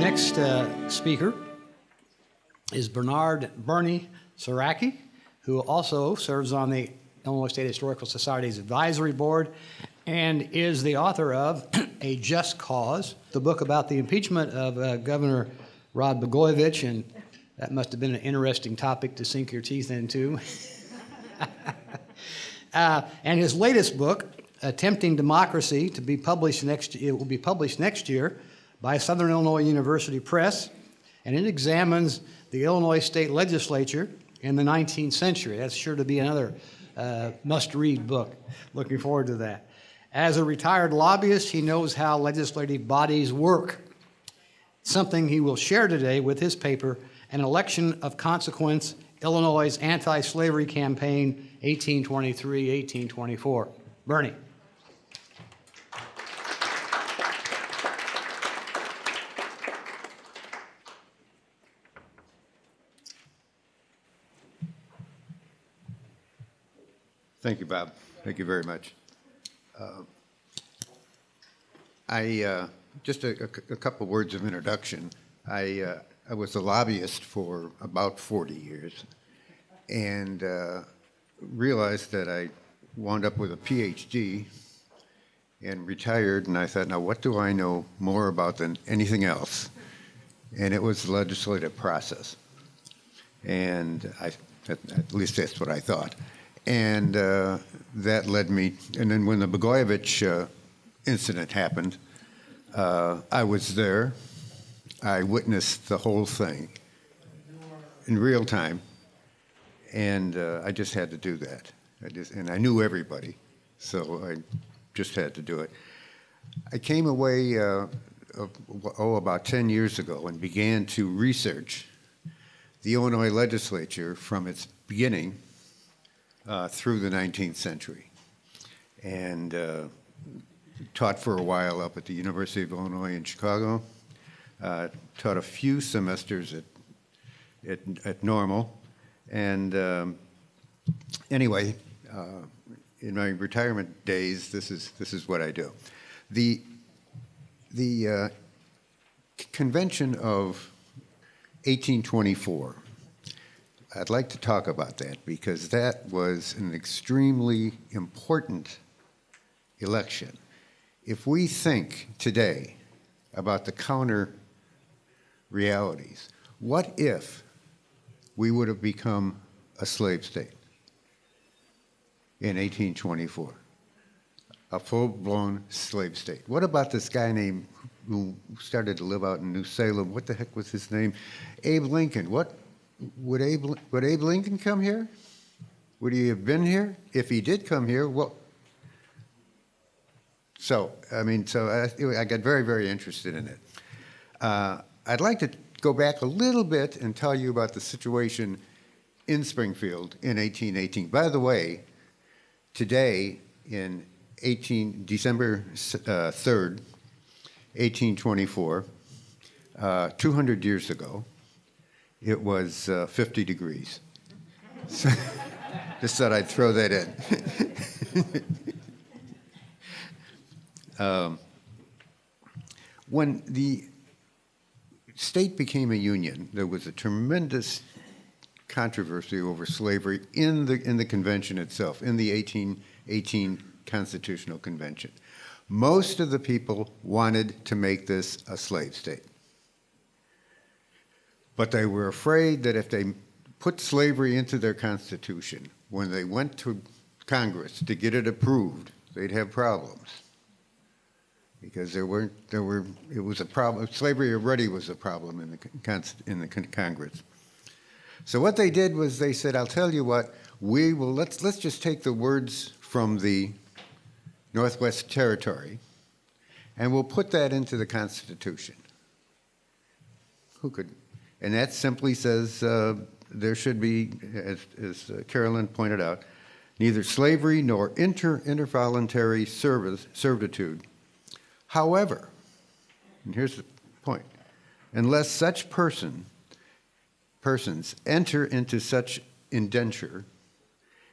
next speaker is Bernie Sieracki, who also serves on the Illinois State Historical Society's Advisory Board and is the author of A Just Cause, the book about the impeachment of Governor Rod Blegojevich, and that must have been an interesting topic to sink your teeth into. And his latest book, Attempting Democracy, to be published it will be published next year by Southern Illinois University Press, and it examines the Illinois State Legislature in the 19th century. That's sure to be another must-read book. Looking forward to that. As a retired lobbyist, he knows how legislative bodies work, something he will share today with his paper, An Election of Consequence, Illinois' Anti-Slavery Campaign, 1823-1824. Bernie. Thank you, Bob. Thank you very much. Just a couple words of introduction. I was a lobbyist for about 40 years and realized that I wound up with a Ph.D. and retired, and I thought, now what do I know more about than anything else? And it was the legislative process. And at least that's what I thought. And that led me, and then when the Blegojevich incident happened, I was there. I witnessed the whole thing in real time, and I just had to do that. And I knew everybody, so I just had to do it. I came away about 10 years ago and began to research the Illinois legislature from its beginning through the 19th century, and taught for a while up at the University of Illinois in Chicago, taught a few semesters at Normal, and anyway, in my retirement days, this is what I do. The convention of 1824, I'd like to talk about that because that was an extremely important election. If we think today about the counter realities, what if we would have become a slave state in 1824? A full-blown slave state. What about this guy named, who started to live out in New Salem, what the heck was his name? Abe Lincoln. Would Abe Lincoln come here? Would he have been here? If he did come here, well, so I got very, very interested in it. I'd like to go back a little bit and tell you about the situation in Springfield in 1818. By the way, today in December 3rd, 1824, 200 years ago, it was 50 degrees. So, just thought I'd throw that in. When the state became a union, there was a tremendous controversy over slavery in the convention itself, in the 1818 Constitutional Convention. Most of the people wanted to make this a slave state. But they were afraid that if they put slavery into their constitution, when they went to Congress to get it approved, they'd have problems. Because it was a problem. Slavery already was a problem in the Congress. So what they did was they said, "I'll tell you what, let's just take the words from the Northwest Territory, and we'll put that into the Constitution." Who could? And that simply says there should be, as Carolyn pointed out, neither slavery nor intervoluntary servitude. However, and here's the point, unless such persons enter into such indenture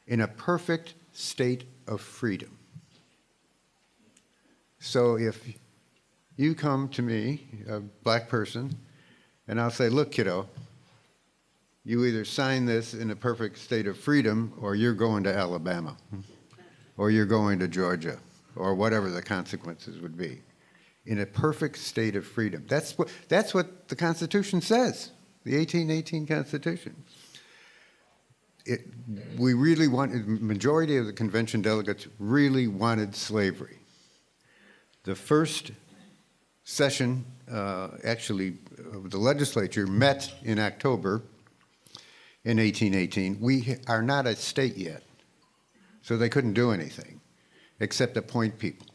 in a perfect state of freedom. So if you come to me, a black person, And I'll say, look, kiddo, you either sign this in a perfect state of freedom, or you're going to Alabama, or you're going to Georgia, or whatever the consequences would be. In a perfect state of freedom. That's what the Constitution says, the 1818 Constitution. We really wanted, the majority of the convention delegates really wanted slavery. The first session, actually, of the legislature met in October in 1818. We are not a state yet, so they couldn't do anything except appoint people.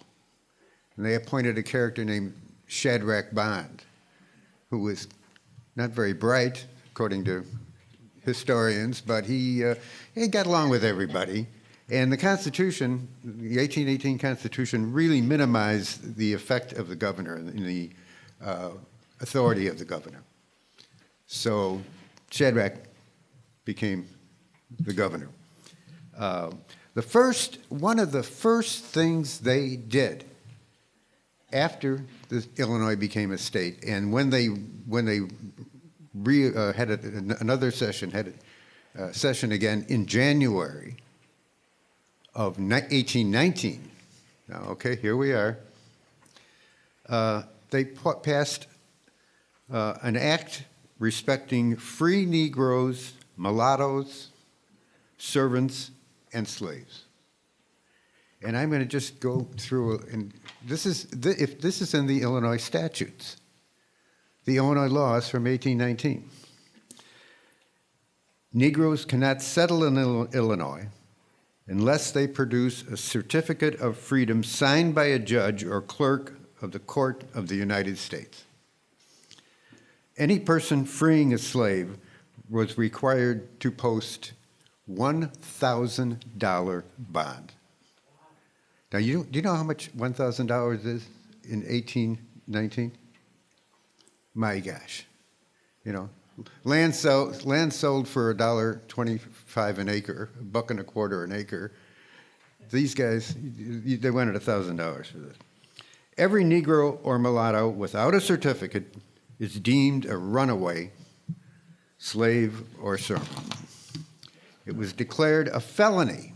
And they appointed a character named Shadrach Bond, who was not very bright, according to historians, but he got along with everybody. And the Constitution, the 1818 Constitution, really minimized the effect of the governor and the authority of the governor. So Shadrach became the governor. One of the first things they did after Illinois became a state, and when they had another session, had a session again in January of 1819. Now, okay, here we are. They passed an act respecting free Negroes, mulattoes, servants, and slaves. And I'm going to just go through, and this is in the Illinois statutes, the Illinois laws from 1819. Negroes cannot settle in Illinois unless they produce a certificate of freedom signed by a judge or clerk of the Court of the United States. Any person freeing a slave was required to post $1,000 bond. Now, do you know how much $1,000 is in 1819? My gosh. You know, land sold for $1.25 an acre, $1.25 an acre. These guys, they wanted $1,000 for this. Every Negro or mulatto without a certificate is deemed a runaway, slave, or servant. It was declared a felony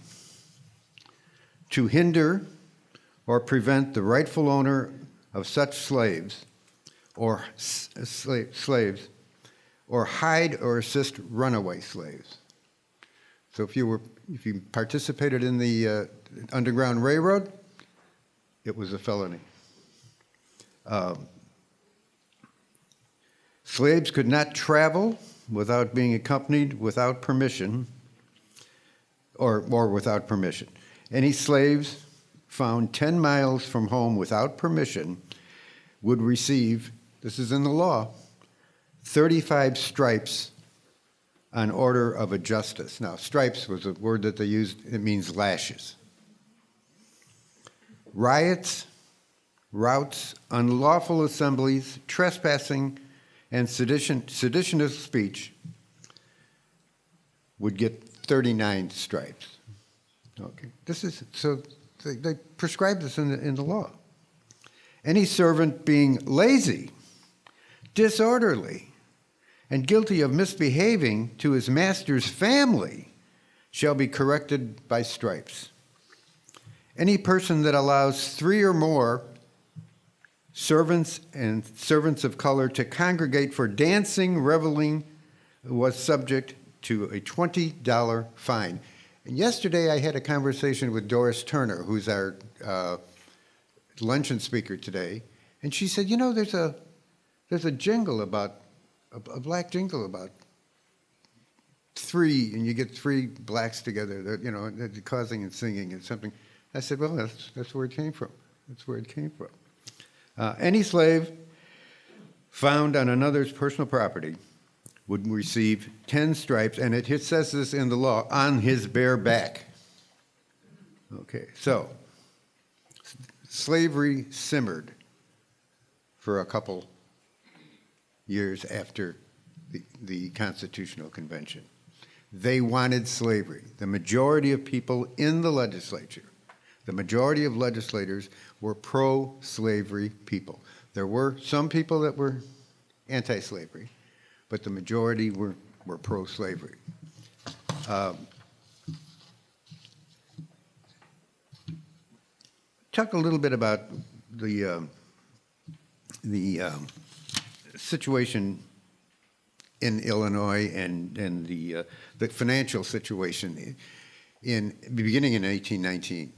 to hinder or prevent the rightful owner of such slaves or hide or assist runaway slaves. So if you participated in the Underground Railroad, it was a felony. Slaves could not travel without being accompanied without permission, or without permission. Any slaves found 10 miles from home without permission would receive, this is in the law, 35 stripes on order of a justice. Now, stripes was a word that they used, it means lashes. Riots, routs, unlawful assemblies, trespassing, and seditionist speech would get 39 stripes. Okay, so they prescribe this in the law. Any servant being lazy, disorderly, and guilty of misbehaving to his master's family shall be corrected by stripes. Any person that allows 3 or more servants and servants of color to congregate for dancing, reveling, was subject to a $20 fine. And yesterday I had a conversation with Doris Turner, who's our luncheon speaker today, and she said, you know, there's a jingle about, a black jingle about 3, and you get 3 blacks together, that, you know, causing and singing and something. I said, well, that's where it came from. That's where it came from. Any slave found on another's personal property would receive 10 stripes, and it says this in the law, on his bare back. Okay, so slavery simmered for a couple years after the Constitutional Convention. They wanted slavery. The majority of people in the legislature, the majority of legislators were pro-slavery people. There were some people that were anti-slavery, but the majority were pro-slavery. Talk a little bit about the situation in Illinois and the financial situation beginning in 1819.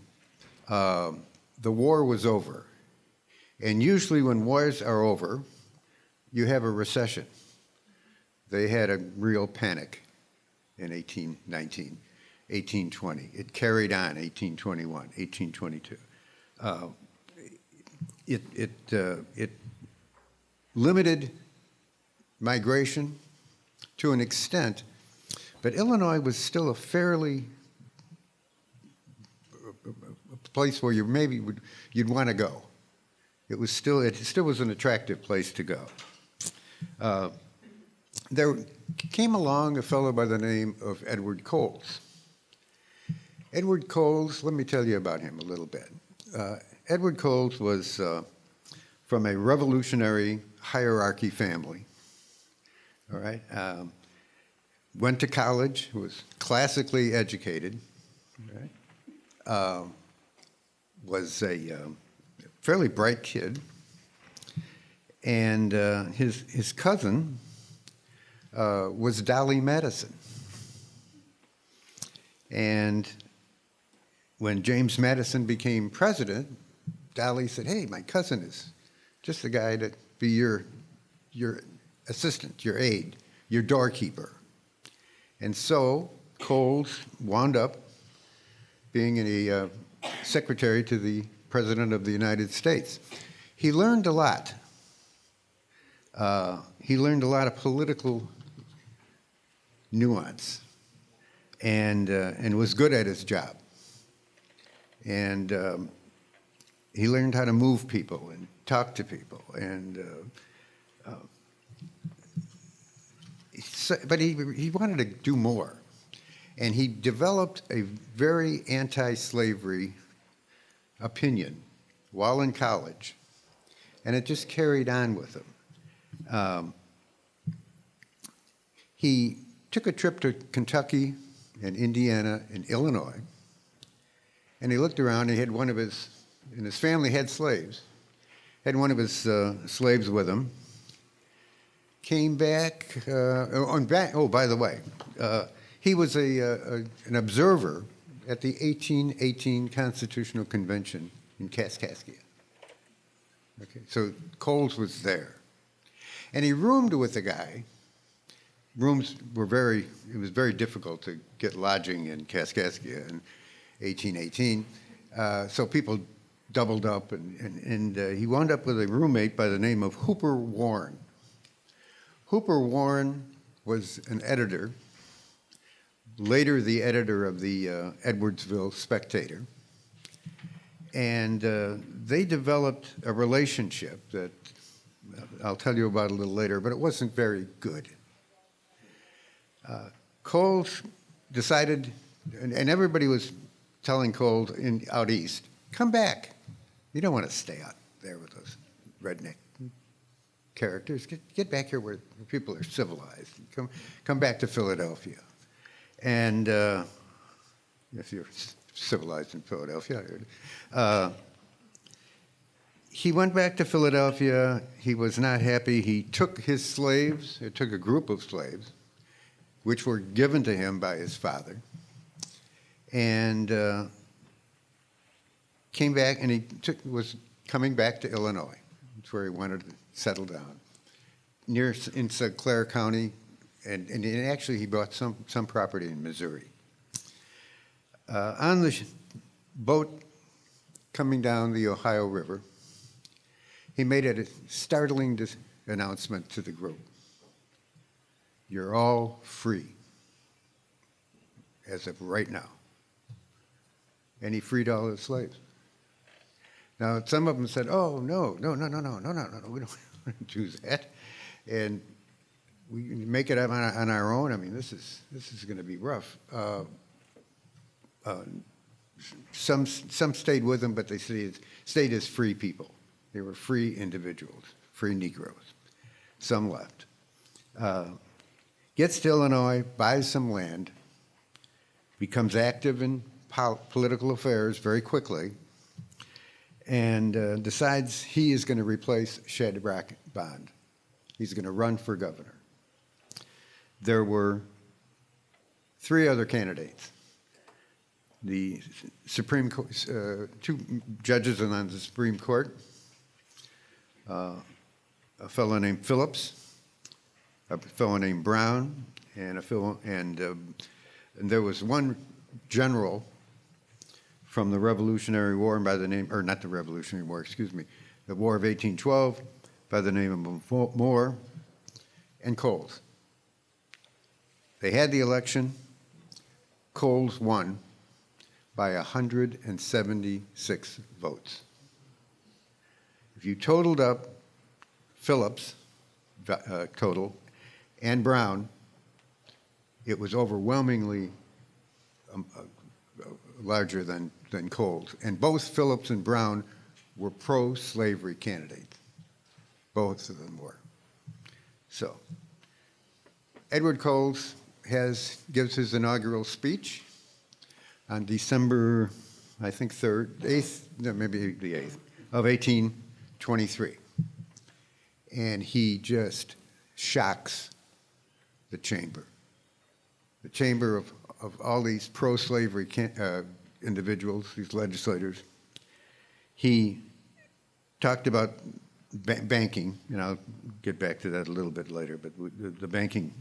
The war was over, and usually when wars are over, you have a recession. They had a real panic in 1819, 1820. It carried on 1821, 1822. It limited migration to an extent, but Illinois was still a fairly a place where you'd want to go. It still was an attractive place to go. There came along a fellow by the name of Edward Coles. Edward Coles, let me tell you about him a little bit. Edward Coles was from a revolutionary hierarchy family. All right, went to college, was classically educated, right? Was a fairly bright kid, and his cousin was Dolly Madison. And when James Madison became president, Dolly said, "Hey, my cousin is just the guy to be your assistant, your aide, your doorkeeper." And so Coles wound up being a secretary to the President of the United States. He learned a lot. He learned a lot of political nuance, and was good at his job. And he learned how to move people and talk to people, and but he wanted to do more, and he developed a very anti-slavery opinion while in college, and it just carried on with him. He took a trip to Kentucky and Indiana and Illinois, and he looked around. He had and his family had slaves, had one of his slaves with him. Came back, by the way, he was an observer at the 1818 Constitutional Convention in Kaskaskia. Okay, so Coles was there. And he roomed with a guy. It was very difficult to get lodging in Kaskaskia in 1818. So people doubled up, and he wound up with a roommate by the name of Hooper Warren. Hooper Warren was an editor, later the editor of the Edwardsville Spectator, and they developed a relationship that I'll tell you about a little later, but it wasn't very good. Coles decided, and everybody was telling Coles out east, "Come back. You don't want to stay out there with those redneck characters. Get back here where people are civilized. Come back to Philadelphia." And if you're civilized in Philadelphia, he went back to Philadelphia. He was not happy. He took his slaves, he took a group of slaves, which were given to him by his father, and came back, and was coming back to Illinois. That's where he wanted to settle down, in St. Clair County, and actually he bought some property in Missouri. On the boat coming down the Ohio River, he made a startling announcement to the group. "You're all free as of right now." And he freed all his slaves. Now, some of them said, "Oh, no, we don't want to do that. And we make it up on our own. I mean, this is going to be rough." Some stayed with him, but they stayed as free people. They were free individuals, free Negroes. Some left. Gets to Illinois, buys some land, becomes active in political affairs very quickly, and decides he is going to replace Shadrach Bond. He's going to run for governor. There were 3 other candidates. The Supreme Court, 2 judges on the Supreme Court, a fellow named Phillips, a fellow named Brown, and there was one general from the Revolutionary War by the name, or not the Revolutionary War, excuse me, the War of 1812 by the name of Moore and Coles. They had the election. Coles won by 176 votes. If you totaled up Phillips' total and Brown, it was overwhelmingly larger than Coles. And both Phillips and Brown were pro-slavery candidates. Both of them were. So, Edward Coles gives his inaugural speech on December, I think 8th, no, maybe the 8th, of 1823. And he just shocks the chamber. The chamber of all these pro-slavery individuals, these legislators. He talked about banking, and I'll get back to that a little bit later, but the banking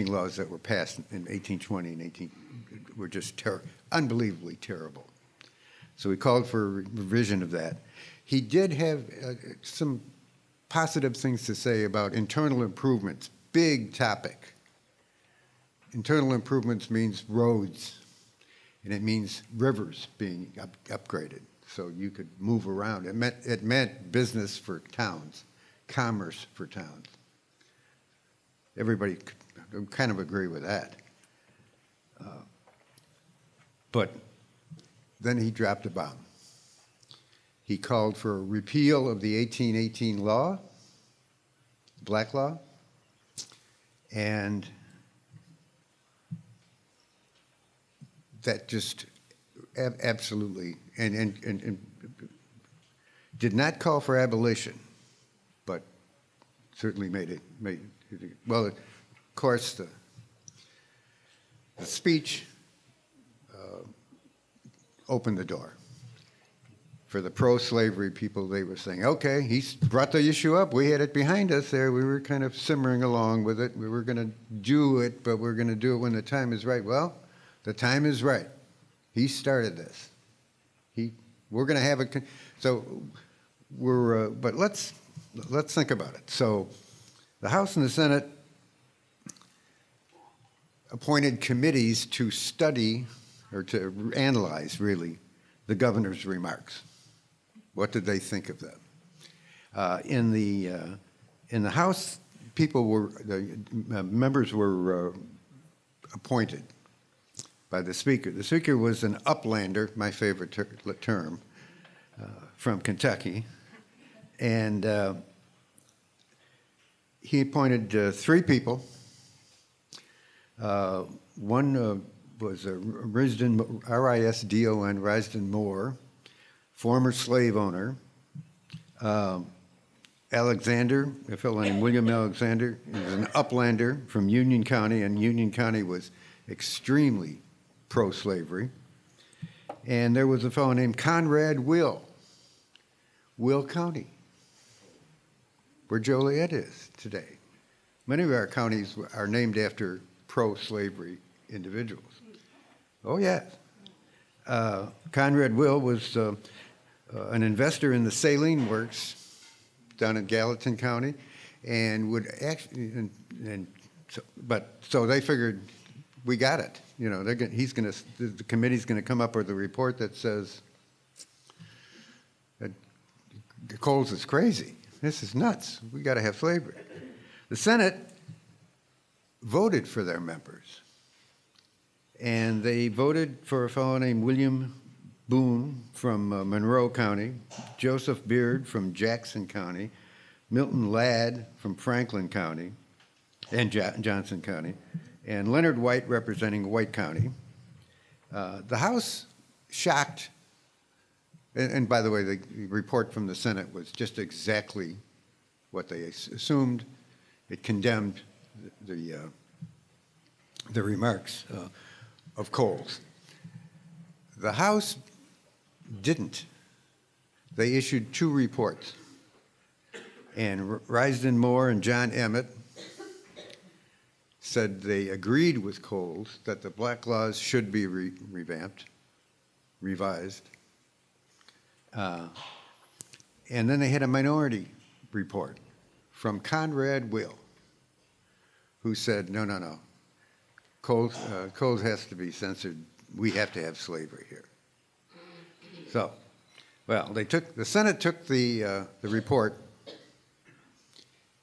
laws that were passed in 1820 and were just unbelievably terrible. So he called for a revision of that. He did have some positive things to say about internal improvements, big topic. Internal improvements means roads, and it means rivers being upgraded so you could move around. It meant business for towns, commerce for towns. Everybody could kind of agree with that. But then he dropped a bomb. He called for a repeal of the 1818 law, black law, and that just absolutely, and did not call for abolition, but certainly made it, well, of course, the speech opened the door. For the pro-slavery people, they were saying, okay, he's brought the issue up. We had it behind us there. We were kind of simmering along with it. We were going to do it, but we're going to do it when the time is right. Well, the time is right. He started this. We're going to have it. So but let's think about it. So the House and the Senate appointed committees to study or to analyze, really, the governor's remarks. What did they think of them? In the House, members were appointed by the Speaker. The Speaker was an uplander, my favorite term, from Kentucky, and he appointed 3 people. One was Risdon, R-I-S-D-O-N, Risdon Moore, former slave owner. Alexander, a fellow named William Alexander, was an uplander from Union County, and Union County was extremely pro-slavery. And there was a fellow named Conrad Will County, where Joliet is today. Many of our counties are named after pro-slavery individuals. Oh, yes. Conrad Will was an investor in the saline works down in Gallatin County, and would actually, so they figured, we got it. You know, the committee's going to come up with a report that says that Coles is crazy. This is nuts. We got to have slavery. The Senate voted for their members, and they voted for a fellow named William Boone from Monroe County, Joseph Beard from Jackson County, Milton Ladd from Franklin County and Johnson County, and Leonard White representing White County. The House shocked, and by the way, the report from the Senate was just exactly what they assumed. It condemned the remarks of Coles. The House didn't. They issued 2 reports. And Risden Moore and John Emmett said they agreed with Coles that the black laws should be revamped, revised. And then they had a minority report from Conrad Will, who said, no. Coles has to be censored. We have to have slavery here. So, well, the Senate took the report,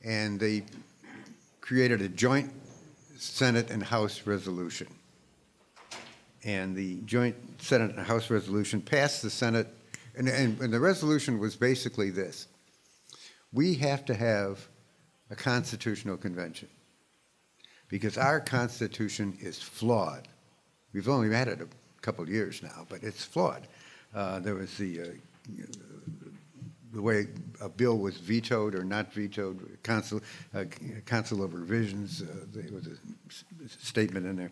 and they created a joint Senate and House resolution. And the joint Senate and House resolution passed the Senate, and the resolution was basically this: we have to have a constitutional convention because our Constitution is flawed. We've only had it a couple of years now, but it's flawed. There was the way a bill was vetoed or not vetoed, Council of Revisions, there was a statement in there.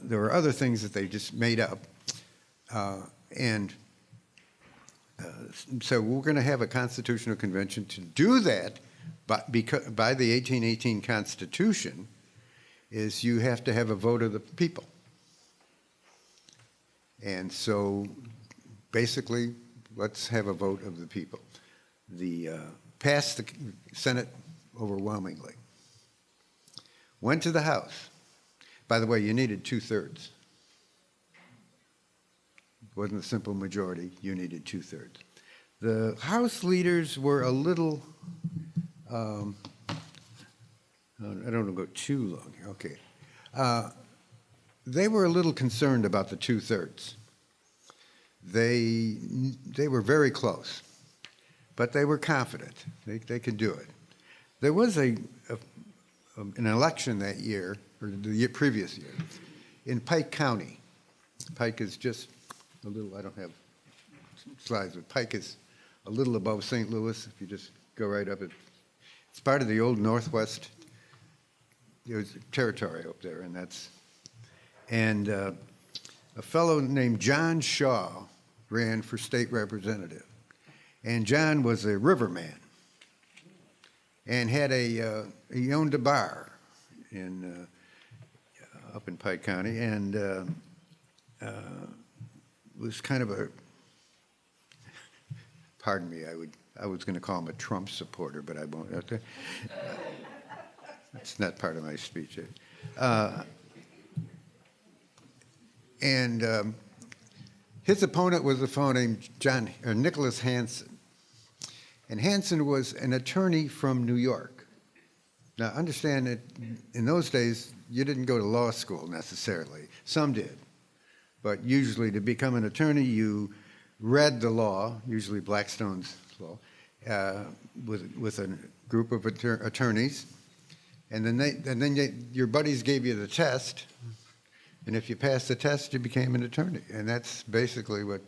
There were other things that they just made up. So we're going to have a constitutional convention to do that, but by the 1818 Constitution is you have to have a vote of the people. And so basically, let's have a vote of the people. Passed the Senate overwhelmingly. Went to the House. By the way, you needed 2/3. It wasn't a simple majority. You needed 2/3. The House leaders were a little, I don't want to go too long here. Okay. They were a little concerned about the 2/3. They were very close, but they were confident they could do it. There was an election that year, or the previous year, in Pike County. Pike is just a little, I don't have slides, but Pike is a little above St. Louis. If you just go right up, it's part of the old Northwest territory up there, and a fellow named John Shaw ran for state representative. And John was a riverman and had he owned a bar up in Pike County, and was kind of pardon me, I was going to call him a Trump supporter, but I won't. That's not part of my speech. His opponent was a fellow named Nicholas Hansen. And Hansen was an attorney from New York. Now, understand that in those days, you didn't go to law school necessarily. Some did. But usually to become an attorney, you read the law, usually Blackstone's law, with a group of attorneys. And then your buddies gave you the test. And if you passed the test, you became an attorney. And that's basically what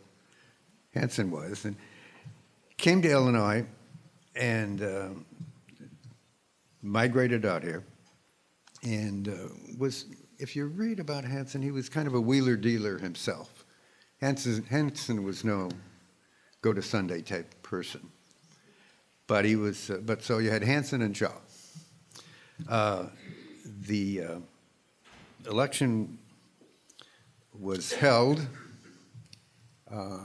Hansen was. And came to Illinois and migrated out here. And if you read about Hansen, he was kind of a wheeler-dealer himself. Hansen was no go-to-Sunday type person. But he was, so you had Hansen and Shaw. The election was held. I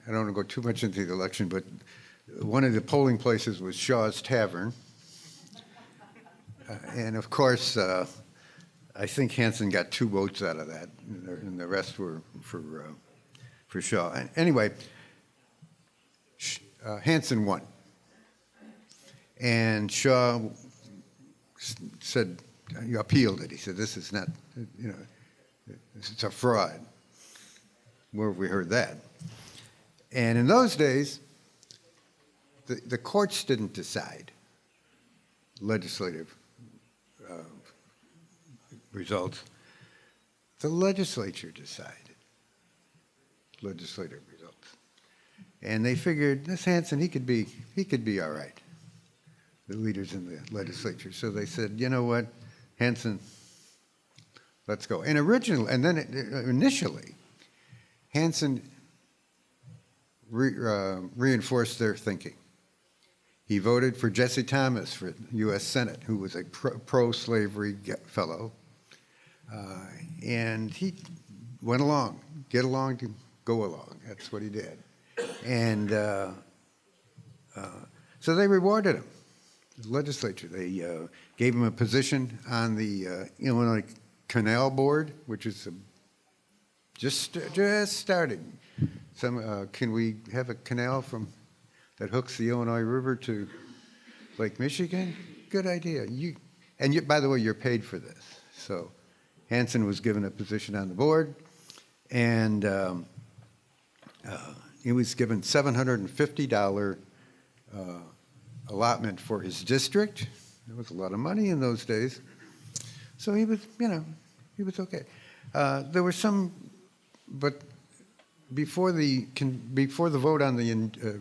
don't want to go too much into the election, but one of the polling places was Shaw's Tavern. And of course, I think Hansen got 2 votes out of that, and the rest were for Shaw. And anyway, Hansen won. And Shaw said, he appealed it. He said, this is not, it's a fraud. Where have we heard that? And in those days, the courts didn't decide legislative results. The legislature decided legislative results. And they figured, this Hansen, he could be all right, the leaders in the legislature. So they said, you know what, Hansen, let's go. And initially, Hansen reinforced their thinking. He voted for Jesse Thomas for U.S. Senate, who was a pro-slavery fellow. And he went along, get along to go along. That's what he did. And so they rewarded him, the legislature. They gave him a position on the Illinois Canal Board, which is just starting. Can we have a canal that hooks the Illinois River to Lake Michigan? Good idea. By the way, you're paid for this. So Hansen was given a position on the board, and he was given $750 allotment for his district. It was a lot of money in those days. So he was okay. There were some, but before the vote on the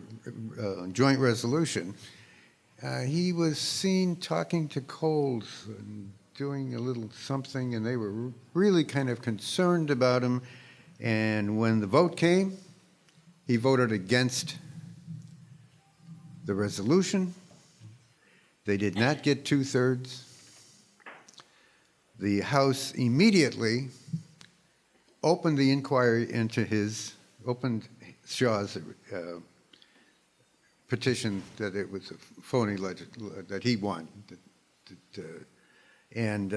joint resolution, he was seen talking to Coles and doing a little something, and they were really kind of concerned about him. And when the vote came, he voted against the resolution. They did not get 2/3. The House immediately opened the inquiry into opened Shaw's petition that it was a phony that he won. And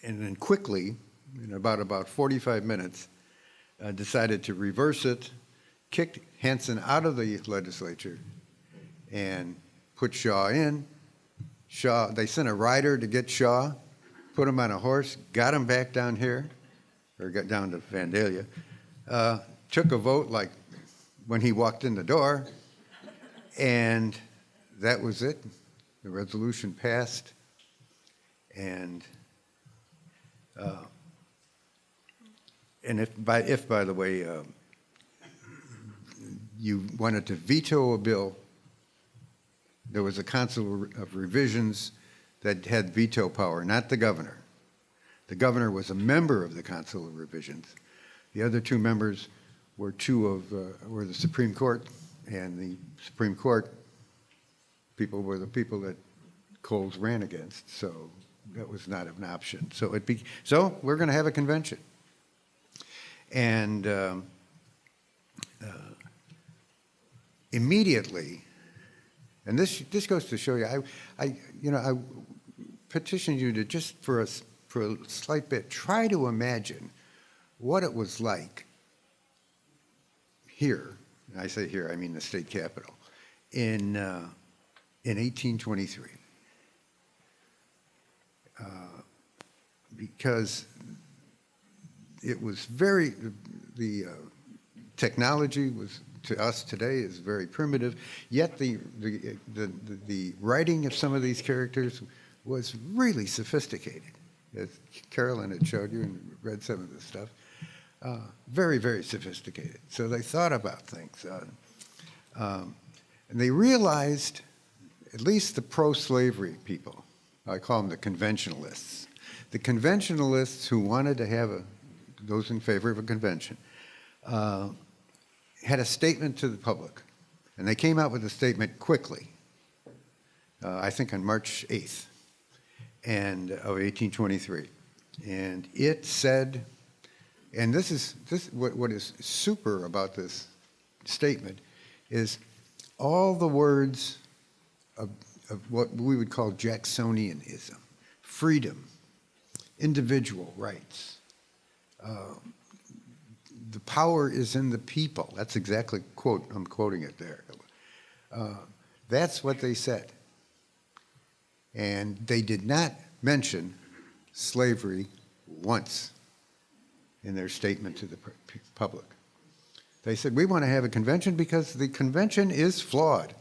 then quickly, in about 45 minutes, decided to reverse it, kicked Hansen out of the legislature, and put Shaw in. They sent a rider to get Shaw, put him on a horse, got him back down here, or got down to Vandalia, took a vote like when he walked in the door, and that was it. The resolution passed, and if by the way, you wanted to veto a bill, there was a council of revisions that had veto power, not the governor. The governor was a member of the council of revisions. The other two members were were the Supreme Court, and the Supreme Court people were the people that Coles ran against, so that was not an option. So we're going to have a convention. And immediately, and this goes to show you, I petitioned you to just for a slight bit try to imagine what it was like here. And I say here, I mean the state capitol in 1823, because it was the technology was to us today is very primitive, yet the writing of some of these characters was really sophisticated, as Carolyn had showed you and read some of the stuff. Very, very sophisticated. So they thought about things. And they realized, at least the pro-slavery people, I call them the conventionalists. The conventionalists who wanted to have those in favor of a convention, had a statement to the public. And they came out with a statement quickly, I think on March 8th of 1823. And it said, and what is super about this statement is all the words of what we would call Jacksonianism: freedom, individual rights, the power is in the people. That's exactly I'm quoting it there. That's what they said. And they did not mention slavery once in their statement to the public. They said, we want to have a convention because the convention is flawed.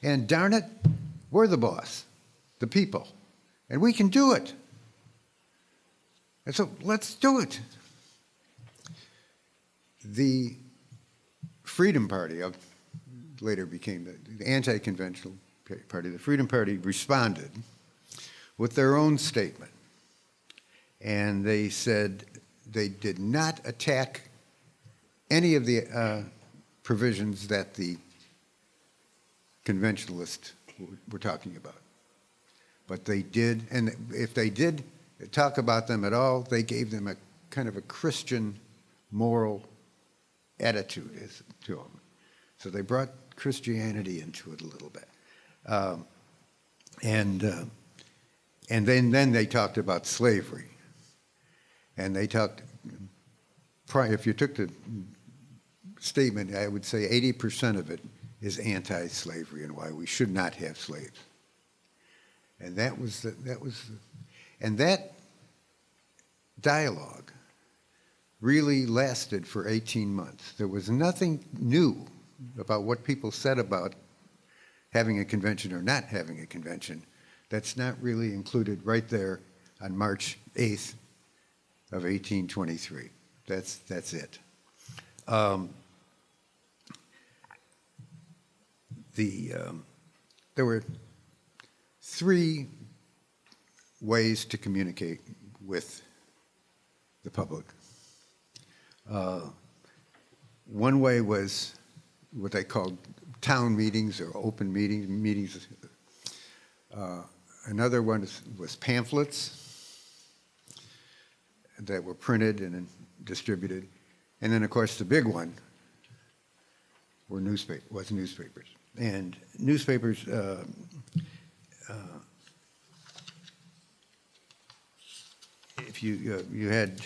And darn it, we're the boss, the people. And we can do it. And so let's do it. The Freedom Party, later became the anti-conventional party, the Freedom Party responded with their own statement. And they said they did not attack any of the provisions that the conventionalists were talking about. But they did, and if they did talk about them at all, they gave them a kind of a Christian moral attitude to them. So they brought Christianity into it a little bit. And then they talked about slavery. And they talked, if you took the statement, I would say 80% of it is anti-slavery and why we should not have slaves. And that dialogue really lasted for 18 months. There was nothing new about what people said about having a convention or not having a convention that's not really included right there on March 8th of 1823. That's it. There were three ways to communicate with the public. One way was what they called town meetings or open meetings. Another one was pamphlets that were printed and distributed. And then, of course, the big one was newspapers. And newspapers, if you had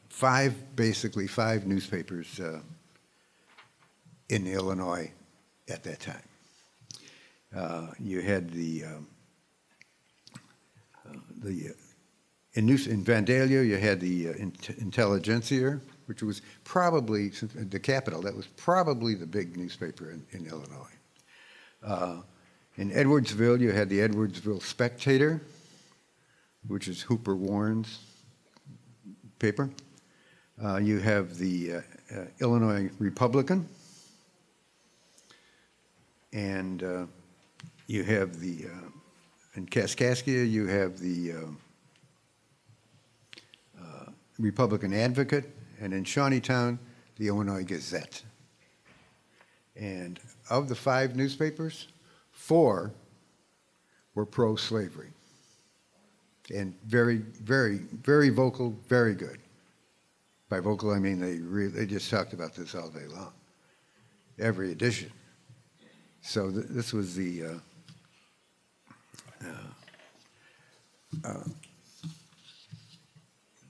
five newspapers in Illinois at that time. You had in Vandalia, you had the Intelligencer, which was probably the capital. That was probably the big newspaper in Illinois. In Edwardsville, you had the Edwardsville Spectator, which is Hooper Warren's paper. You have the Illinois Republican, and you have in Kaskaskia, you have the Republican Advocate, and in Shawneetown, the Illinois Gazette. And of the five newspapers, 4 were pro-slavery. And very, very, very vocal, very good. By vocal, I mean they just talked about this all day long. Every edition. So this was the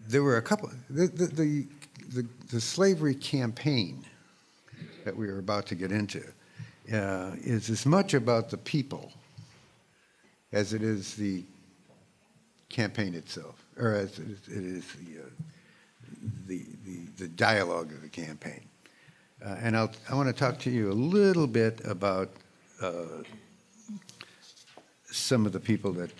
there were a couple. The slavery campaign that we were about to get into is as much about the people as it is the campaign itself, or as it is the dialogue of the campaign. And I want to talk to you a little bit about some of the people that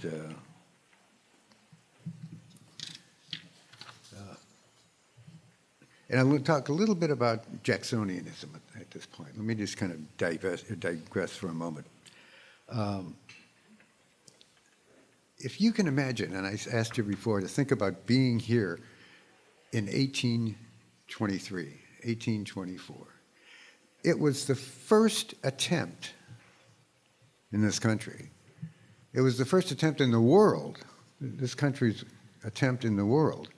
and I'm going to talk a little bit about Jacksonianism at this point. Let me just kind of digress for a moment. If you can imagine, and I asked you before to think about being here in 1823, 1824. It was the first attempt in this country. It was the first attempt in the world, this country's attempt in the world,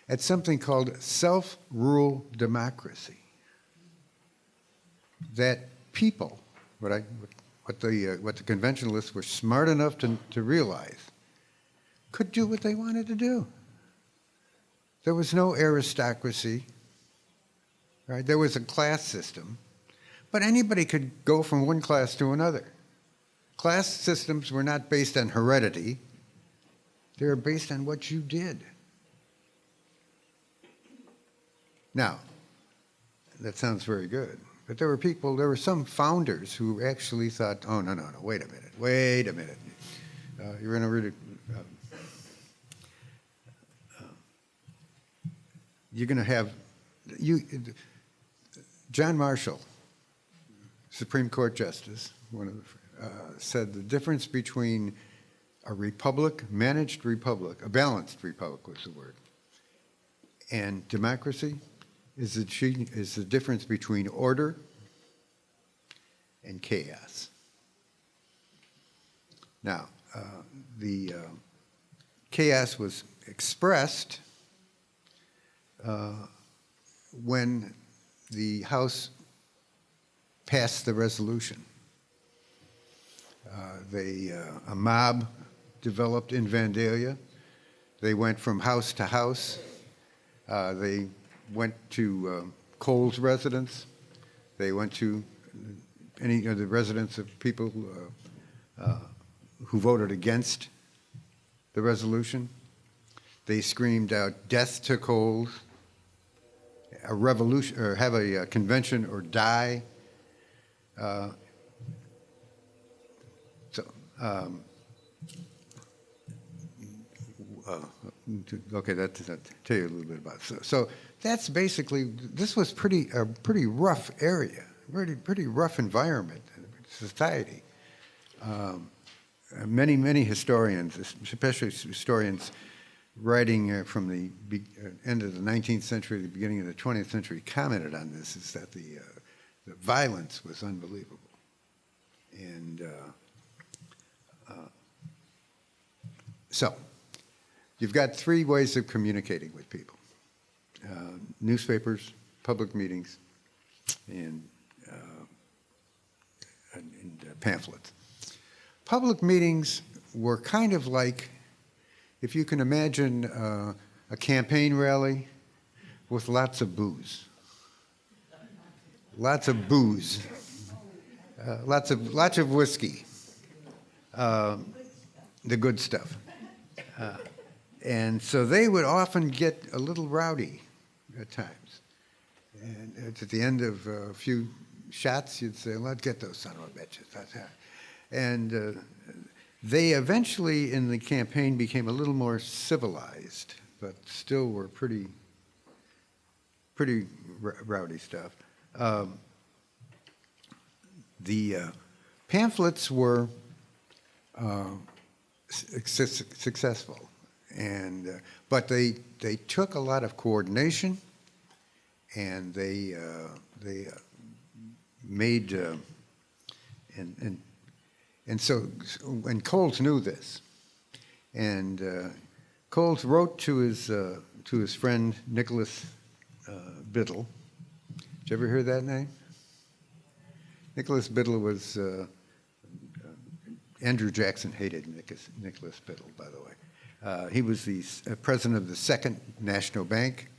at something called self-rule democracy. That people, what the conventionalists were smart enough to realize, could do what they wanted to do. There was no aristocracy, right? There was a class system, but anybody could go from one class to another. Class systems were not based on heredity. They were based on what you did. Now, that sounds very good. But there were some founders who actually thought, oh, no, wait a minute. You're in a really, you're going to have, John Marshall, Supreme Court Justice, said the difference between a republic, managed republic, a balanced republic was the word, and democracy is the difference between order and chaos. Now, the chaos was expressed when the House passed the resolution. A mob developed in Vandalia. They went from house to house. They went to Cole's residence. They went to any of the residents of people who voted against the resolution. They screamed out, "Death to Coles," a revolution, or have a convention or die. Okay, that tell you a little bit about it. So that's basically, this was a pretty rough area, pretty rough environment, society. Many historians, especially historians writing from the end of the 19th century, the beginning of the 20th century, commented on this, is that the violence was unbelievable. And so you've got three ways of communicating with people: newspapers, public meetings, and pamphlets. Public meetings were kind of like, if you can imagine a campaign rally with lots of booze. Lots of booze. Lots of whiskey. The good stuff. And so they would often get a little rowdy at times. And at the end of a few shots, you'd say, let's get those son of a bitches. And they eventually, in the campaign, became a little more civilized, but still were pretty rowdy stuff. The pamphlets were successful, but they took a lot of coordination, and they made and so Coles knew this, and Coles wrote to his friend Nicholas Biddle. Did you ever hear that name? Nicholas Biddle was Andrew Jackson hated Nicholas Biddle, by the way. He was the president of the Second National Bank.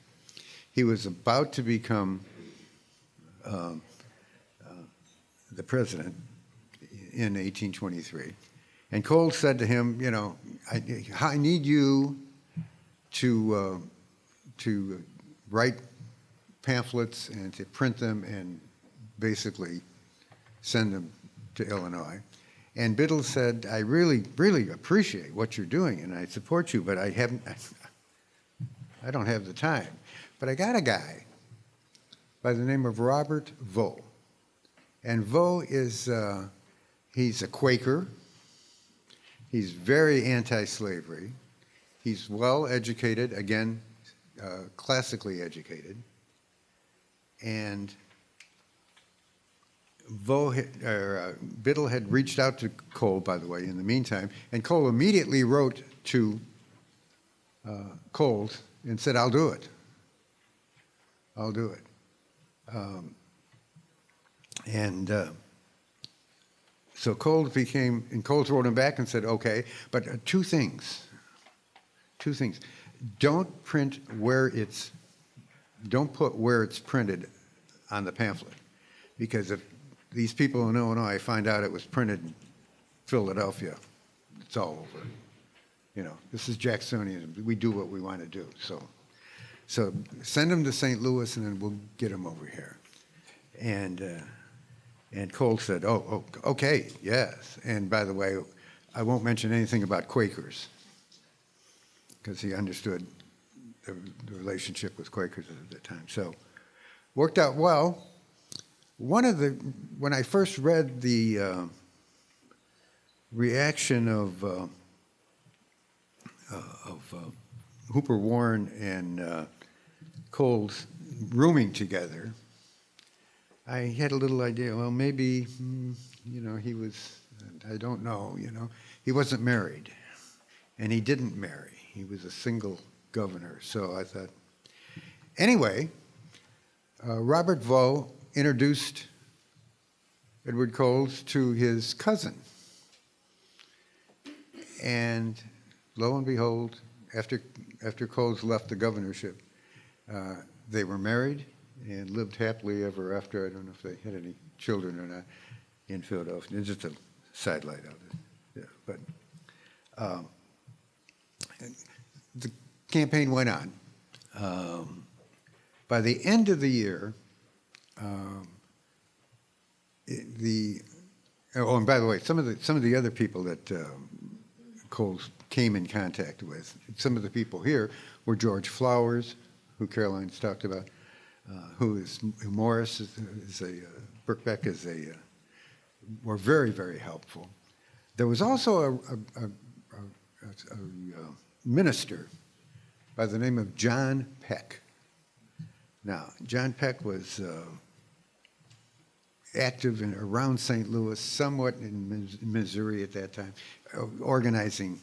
He was about to become the president in 1823. And Coles said to him, I need you to write pamphlets and to print them and basically send them to Illinois. And Biddle said, I really appreciate what you're doing, and I support you, but I don't have the time. But I got a guy by the name of Robert Vaux. And Vaux is, he's a Quaker. He's very anti-slavery. He's well-educated, again, classically educated. And Biddle had reached out to Cole, by the way, in the meantime, and Cole immediately wrote to Coles and said, I'll do it. I'll do it. So Coles wrote him back and said, okay, but two things. Don't put where it's printed on the pamphlet, because if these people in Illinois find out it was printed in Philadelphia, it's all over. This is Jacksonian. We do what we want to do. So So send him to St. Louis, and then we'll get him over here. And Cole said, oh, okay, yes. And by the way, I won't mention anything about Quakers, because he understood the relationship with Quakers at the time. So worked out well. When I first read the reaction of Hooper Warren and Cole's rooming together, I had a little idea, well, maybe, he was, I don't know, he wasn't married, and he didn't marry. He was a single governor, so I thought. Anyway, Robert Vaux introduced Edward Coles to his cousin, and lo and behold, after Coles left the governorship, they were married and lived happily ever after. I don't know if they had any children or not in Philadelphia. It's just a sidelight of it. Yeah, but the campaign went on. By the end of the year, and by the way, some of the other people that Coles came in contact with, some of the people here were George Flowers, who Caroline's talked about, who Morris Birkbeck were very, very helpful. There was also a minister by the name of John Peck. Now, John Peck was active around St. Louis, somewhat in Missouri at that time, organizing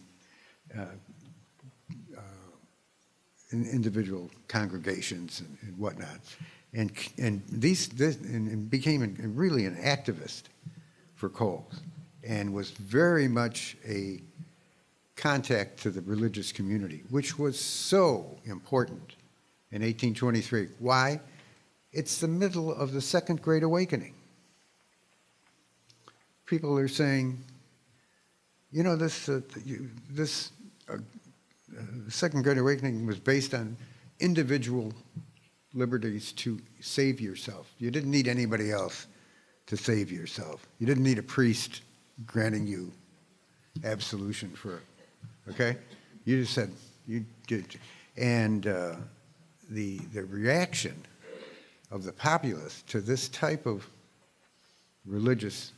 individual congregations and whatnot, and became really an activist for Coles, and was very much a contact to the religious community, which was so important in 1823. Why? It's the middle of the Second Great Awakening. People are saying, this Second Great Awakening was based on individual liberties to save yourself. You didn't need anybody else to save yourself. You didn't need a priest granting you absolution okay? You just said, you did. And the reaction of the populace to this type of religious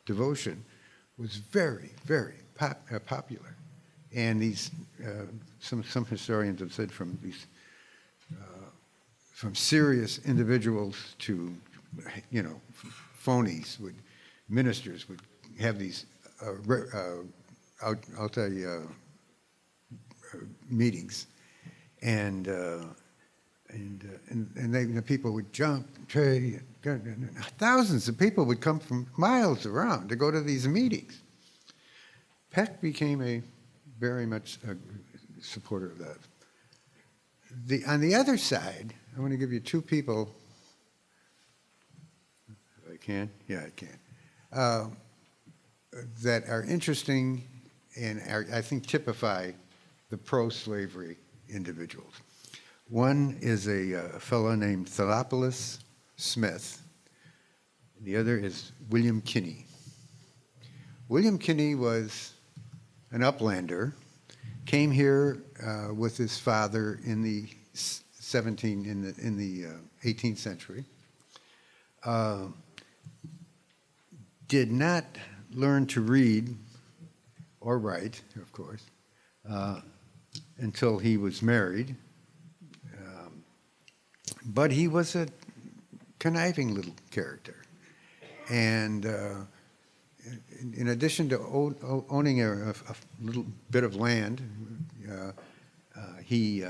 devotion was very, very popular. And these, some historians have said from serious individuals to, phonies, ministers would have these, I'll tell you, meetings, and the people would jump. Thousands of people would come from miles around to go to these meetings. Peck became very much a supporter of that. On the other side, I want to give you two people. If I can, yeah, I can. That are interesting and I think typify the pro-slavery individuals. One is a fellow named Theophilus Smith. The other is William Kinney. William Kinney was an uplander, came here with his father in the 18th century. Did not learn to read or write, of course, until he was married. But he was a conniving little character. And in addition to owning a little bit of land, he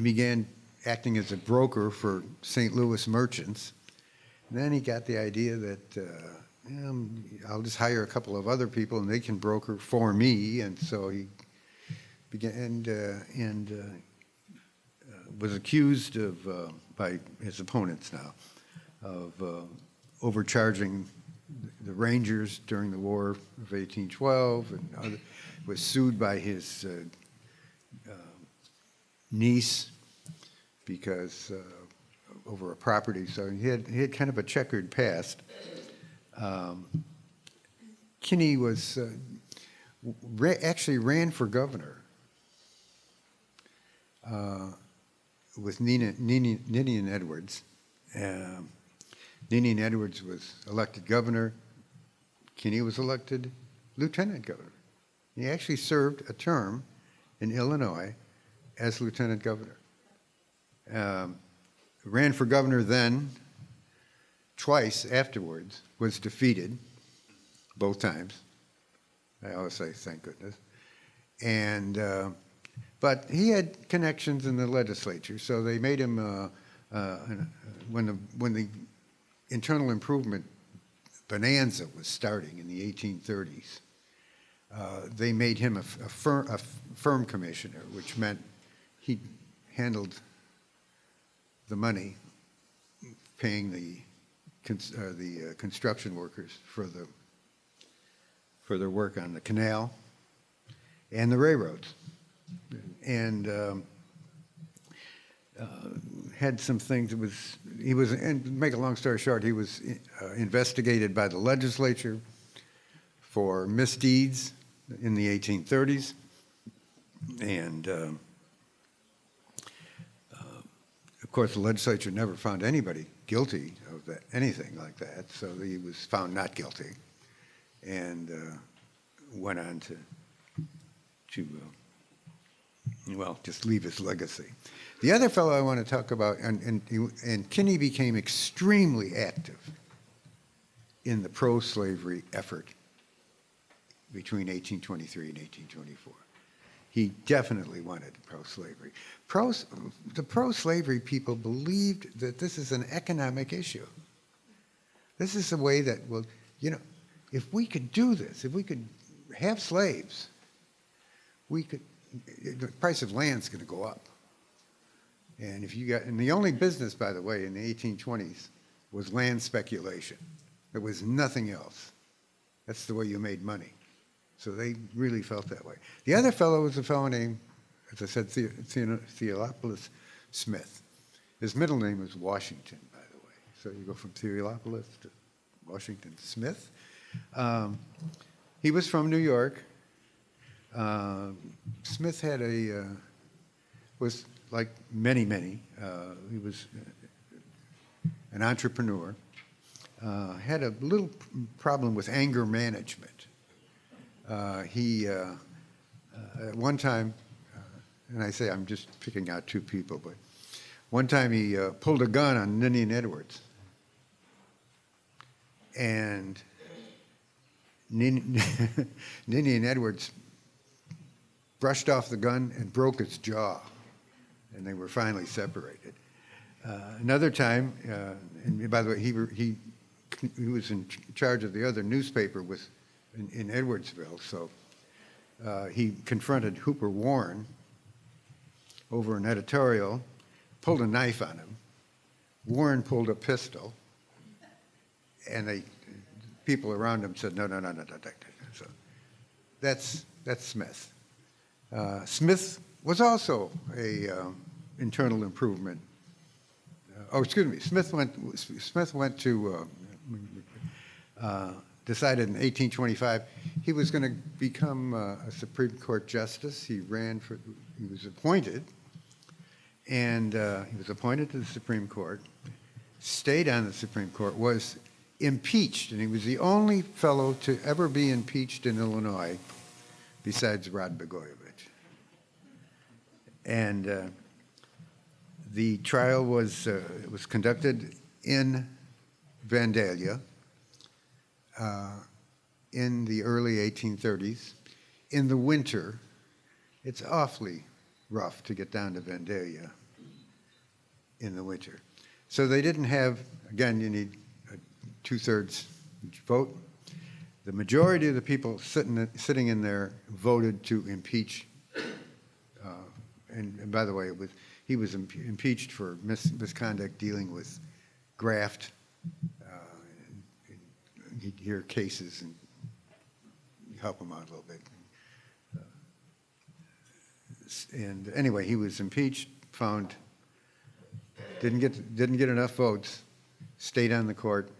began acting as a broker for St. Louis merchants. And then he got the idea that I'll just hire a couple of other people and they can broker for me. And so he began and was accused of, by his opponents now, of overcharging the Rangers during the War of 1812, and was sued by his niece because over a property. So he had kind of a checkered past. Kinney was actually ran for governor with Ninian Edwards. Ninian Edwards was elected governor. Kinney was elected lieutenant governor. He actually served a term in Illinois as lieutenant governor. Ran for governor then, twice afterwards, was defeated, both times. I always say, thank goodness. And, but he had connections in the legislature, so they made him, when the internal improvement bonanza was starting in the 1830s, they made him a firm commissioner, which meant he handled the money, paying the construction workers for their work on the canal and the railroads, and had some things. He was, and to make a long story short, he was investigated by the legislature for misdeeds in the 1830s, and of course the legislature never found anybody guilty of that, anything like that, so he was found not guilty, and went on to well, just leave his legacy. The other fellow I want to talk about, and Kinney became extremely active in the pro-slavery effort between 1823 and 1824. He definitely wanted pro-slavery. The pro-slavery people believed that this is an economic issue. This is a way that, well, you know, if we could do this, if we could have slaves, we could, the price of land's going to go up. And if you got, and the only business, by the way, in the 1820s was land speculation. There was nothing else. That's the way you made money. So they really felt that way. The other fellow was a fellow named, as I said, Theophilus Smith. His middle name was Washington, by the way. So you go from Theophilus to Washington Smith. He was from New York. Smith had was like many, he was an entrepreneur, had a little problem with anger management. He, at one time, and I say I'm just picking out two people, but one time he pulled a gun on Ninian Edwards. And Ninian Edwards brushed off the gun and broke its jaw, and they were finally separated. Another time, and by the way, he was in charge of the other newspaper in Edwardsville, so he confronted Hooper Warren over an editorial, pulled a knife on him. Warren pulled a pistol, and people around him said, no. So that's Smith. Smith was also a internal improvement. Smith went to decided in 1825 he was going to become a Supreme Court justice. He was appointed, and he was appointed to the Supreme Court, stayed on the Supreme Court, was impeached, and he was the only fellow to ever be impeached in Illinois besides Rod Blegojevich. And the trial was conducted in Vandalia in the early 1830s. In the winter, it's awfully rough to get down to Vandalia in the winter. So they didn't have, again, you need a 2/3 vote. The majority of the people sitting in there voted to impeach. And by the way, he was impeached for misconduct dealing with graft. You'd hear cases and help him out a little bit. And anyway, he was impeached, found Didn't get enough votes, stayed on the court.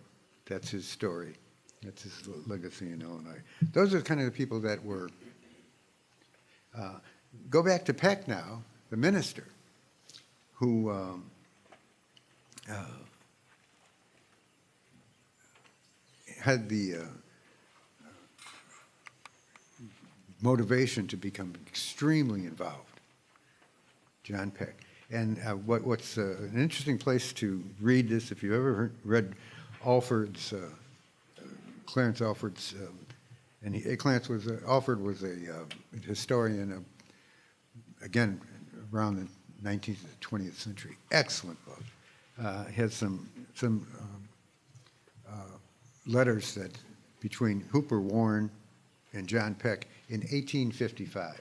That's his story. That's his legacy in Illinois. Those are kind of the people that were. Go back to Peck now, the minister, who had the motivation to become extremely involved, John Peck. And what's an interesting place to read this, if you've ever read Alford's, Clarence Alford's, Alford was a historian, again, around the 19th to 20th century. Excellent book. Has some letters that between Hooper Warren and John Peck in 1855.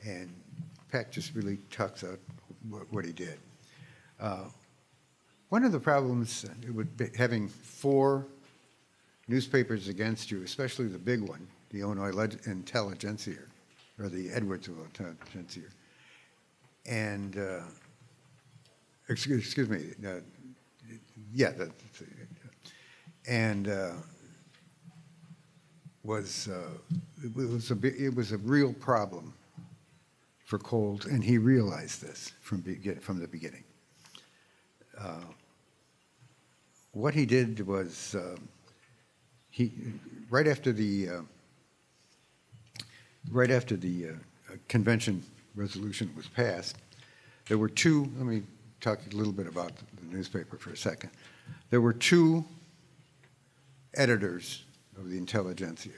And Peck just really tucks out what he did. One of the problems with having 4 newspapers against you, especially the big one, the Illinois Intelligencer, or the Edwardsville Intelligencer, and excuse me, yeah, and it was a real problem for Coles, and he realized this from the beginning. What he did was right after the convention resolution was passed, there were 2. Let me talk a little bit about the newspaper for a second. There were 2 editors of the Intelligencer,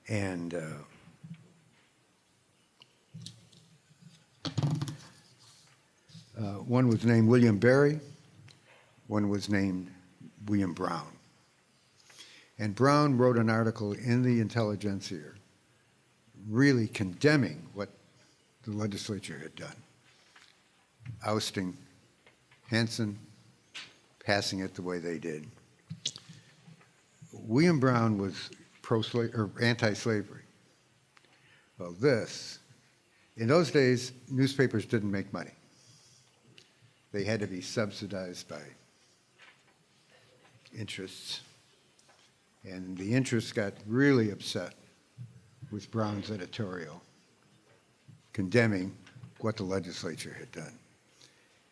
and one was named William Berry, one was named William Brown. And Brown wrote an article in the Intelligencer really condemning what the legislature had done, ousting Hanson, passing it the way they did. William Brown was anti-slavery. Well, in those days, newspapers didn't make money. They had to be subsidized by interests. And the interests got really upset with Brown's editorial, condemning what the legislature had done.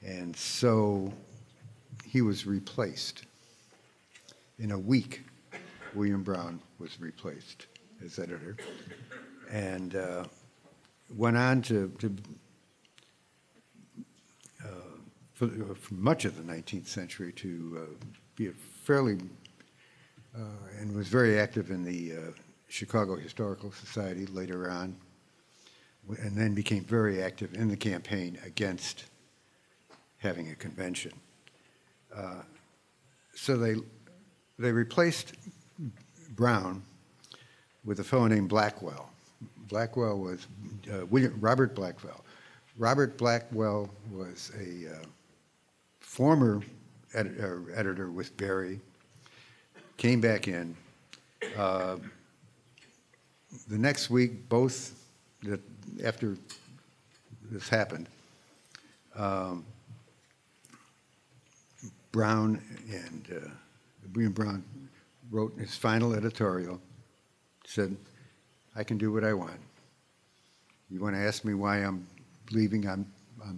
And so he was replaced. In a week, William Brown was replaced as editor, and went on for much of the 19th century to be a fairly, and was very active in the Chicago Historical Society later on, and then became very active in the campaign against having a convention. So they replaced Brown with a fellow named Blackwell. Blackwell was Robert Blackwell. Robert Blackwell was a former editor with Berry, came back in. The next week, after this happened, Brown and William Brown wrote his final editorial, said, I can do what I want. You want to ask me why I'm leaving, I'm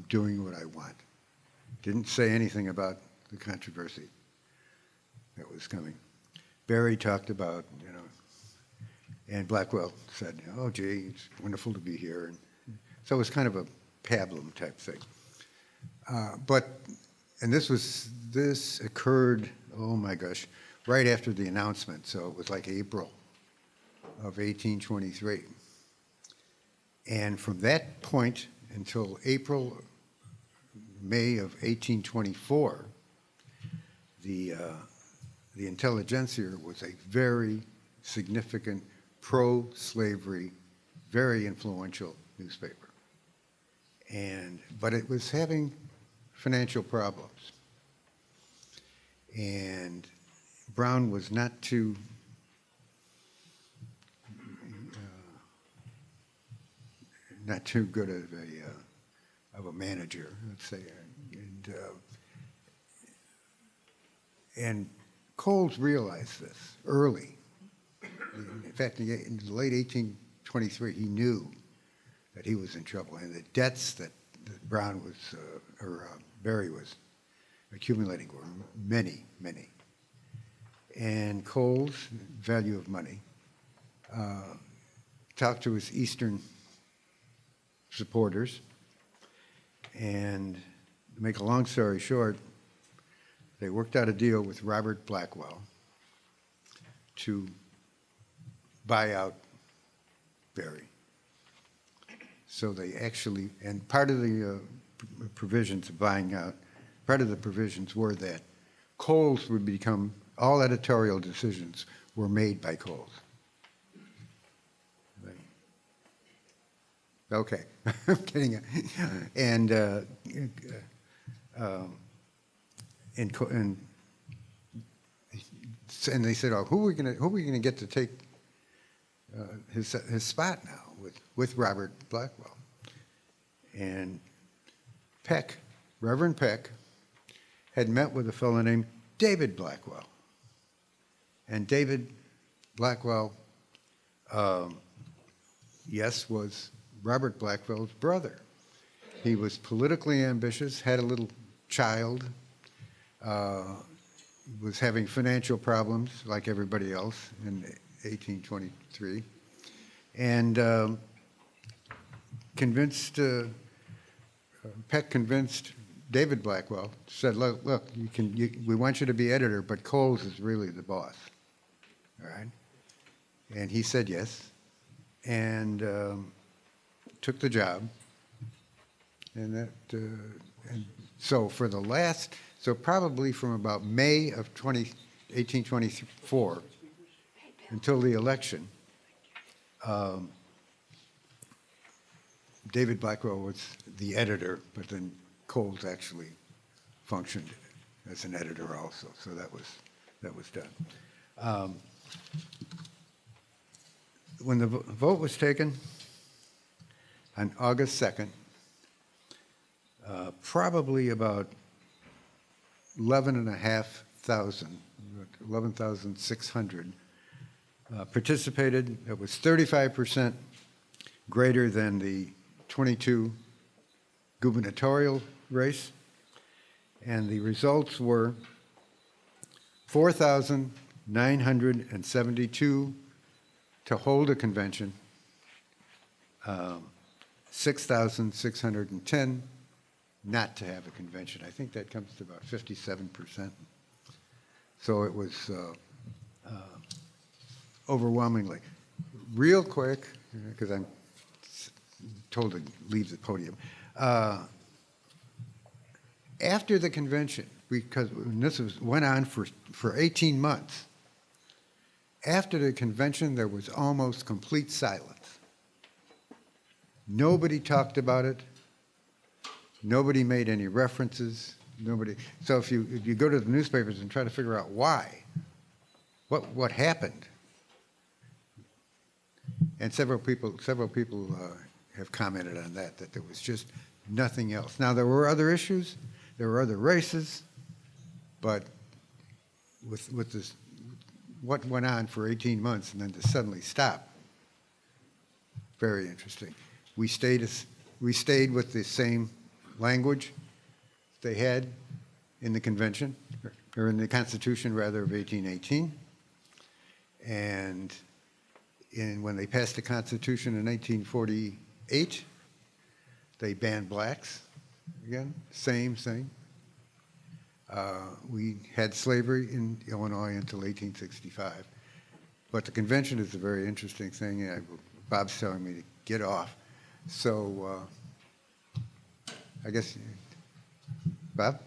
doing what I want. Didn't say anything about the controversy that was coming. Berry talked about, and Blackwell said, oh, gee, it's wonderful to be here. And so it was kind of a pablum type thing. And this occurred, oh my gosh, right after the announcement. So it was like April of 1823. And from that point until May of 1824, the Intelligencer was a very significant pro-slavery, very influential newspaper. But it was having financial problems. And Brown was not too good of of a manager, let's say. And Coles realized this early. In fact, in the late 1823, he knew that he was in trouble, and the debts that Brown was, Berry was accumulating were many, many. And Coles, value of money, talked to his Eastern supporters, and to make a long story short, they worked out a deal with Robert Blackwell to buy out Berry. So they actually, and part of the provisions of buying out, part of the provisions were that Coles would become, all editorial decisions were made by Coles. Okay, I'm kidding you. And they said, "Oh, who are we gonna get to take his spot now with Robert Blackwell?" And Peck, Reverend Peck, had met with a fellow named David Blackwell, and David Blackwell, yes, was Robert Blackwell's brother. He was politically ambitious, had a little child, was having financial problems like everybody else in 1823, and Peck convinced David Blackwell, said, look, we want you to be editor, but Coles is really the boss, all right? And he said yes, and took the job, and so for the last, so probably from about May of 1824 until the election, David Blackwell was the editor, but then Coles actually functioned as an editor also, so that was done. When the vote was taken on August 2nd, probably about 11,600 participated. It was 35% greater than the 22 gubernatorial race, and the results were 4,972 to hold a convention, 6,610 not to have a convention. I think that comes to about 57%. So it was overwhelmingly. Real quick, because I'm told to leave the podium. After the convention, because this went on for 18 months, after the convention, there was almost complete silence. Nobody talked about it. Nobody made any references. Nobody. So if you go to the newspapers and try to figure out why, what happened, and several people have commented on that there was just nothing else. Now there were other issues, there were other races, but with this, what went on for 18 months and then to suddenly stop, very interesting. We stayed with the same language they had in the convention, or in the Constitution rather, of 1818, and when they passed the Constitution in 1848, they banned blacks again, same thing. We had slavery in Illinois until 1865. But the convention is a very interesting thing. Bob's telling me to get off. So I guess, Bob?